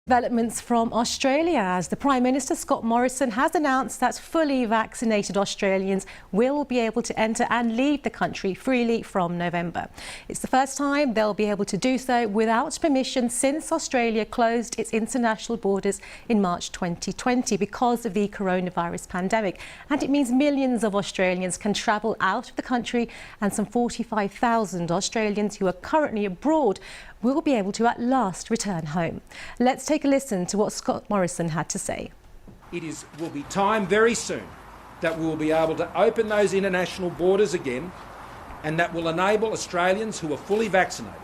Developments from Australia as the Prime Minister Scott Morrison has announced that fully vaccinated Australians will be able to enter and leave the country freely from November. It's the first time they'll be able to do so without permission since Australia closed its international borders in March 2020 because of the coronavirus pandemic. And it means millions of Australians can travel out of the country, and some 45,000 Australians who are currently abroad will be able to at last return home. Let's take a listen to what Scott Morrison had to say. It will be time very soon that we will be able to open those international borders again, and that will enable Australians who are fully vaccinated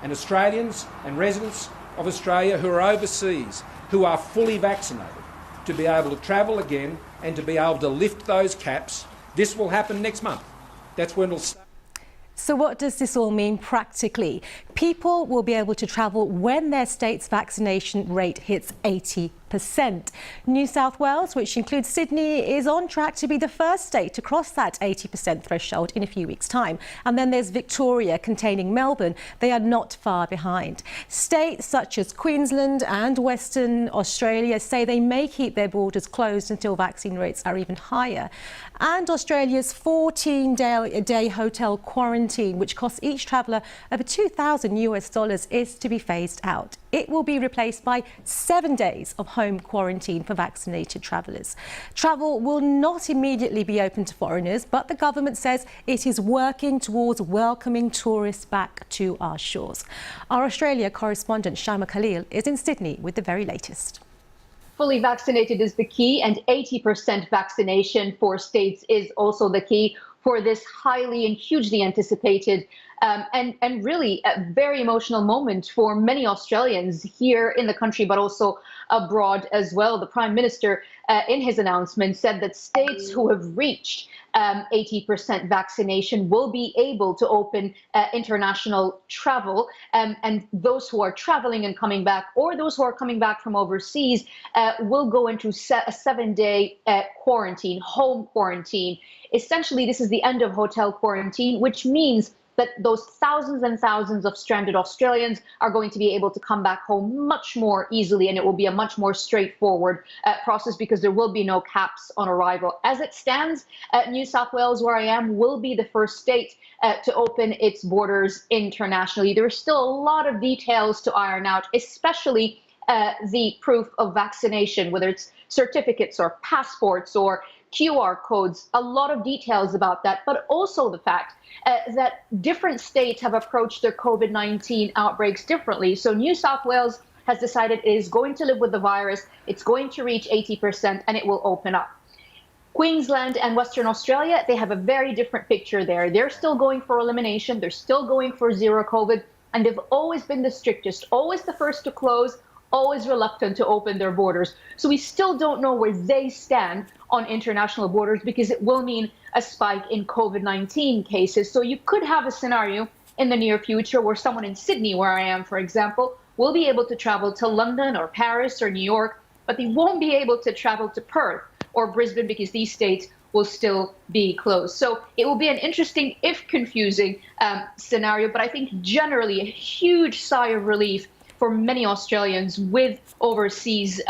and Australians and residents of Australia who are overseas who are fully vaccinated to be able to travel again and to be able to lift those caps. This will happen next month. That's when it'll start. So what does this all mean practically? People will be able to travel when their state's vaccination rate hits 80%. New South Wales, which includes Sydney, is on track to be the first state to cross that 80% threshold in a few weeks' time. And then there's Victoria, containing Melbourne. They are not far behind. States such as Queensland and Western Australia say they may keep their borders closed until vaccine rates are even higher. And Australia's 14-day hotel quarantine, which costs each traveller over $2,000 is to be phased out. It will be replaced by 7 days of home quarantine for vaccinated travellers. Travel will not immediately be open to foreigners, but the government says it is working towards welcoming tourists back to our shores. Our Australia correspondent Shaima Khalil is in Sydney with the very latest. Fully vaccinated is the key, and 80% vaccination for states is also the key for this highly and hugely anticipated and really a very emotional moment for many Australians here in the country, but also abroad as well. The Prime Minister, in his announcement, said that states who have reached 80% vaccination will be able to open international travel, and those who are traveling and coming back, or those who are coming back from overseas, will go into a 7-day quarantine, home quarantine. Essentially, this is the end of hotel quarantine, which means that those thousands and thousands of stranded Australians are going to be able to come back home much more easily, and it will be a much more straightforward process because there will be no caps on arrival. As it stands, New South Wales, where I am, will be the first state to open its borders internationally. There are still a lot of details to iron out, especially the proof of vaccination, whether it's certificates or passports or QR codes, a lot of details about that, but also the fact that different states have approached their COVID-19 outbreaks differently. So New South Wales has decided it is going to live with the virus, it's going to reach 80%, and it will open up. Queensland and Western Australia, they have a very different picture there. They're still going for elimination, they're still going for zero COVID, and they've always been the strictest, always the first to close, always reluctant to open their borders. So we still don't know where they stand on international borders because it will mean a spike in COVID-19 cases. So you could have a scenario in the near future where someone in Sydney, where I am, for example, will be able to travel to London or Paris or New York, but they won't be able to travel to Perth or Brisbane because these states will still be closed. So it will be an interesting, if confusing, scenario, but I think generally a huge sigh of relief for many Australians with overseas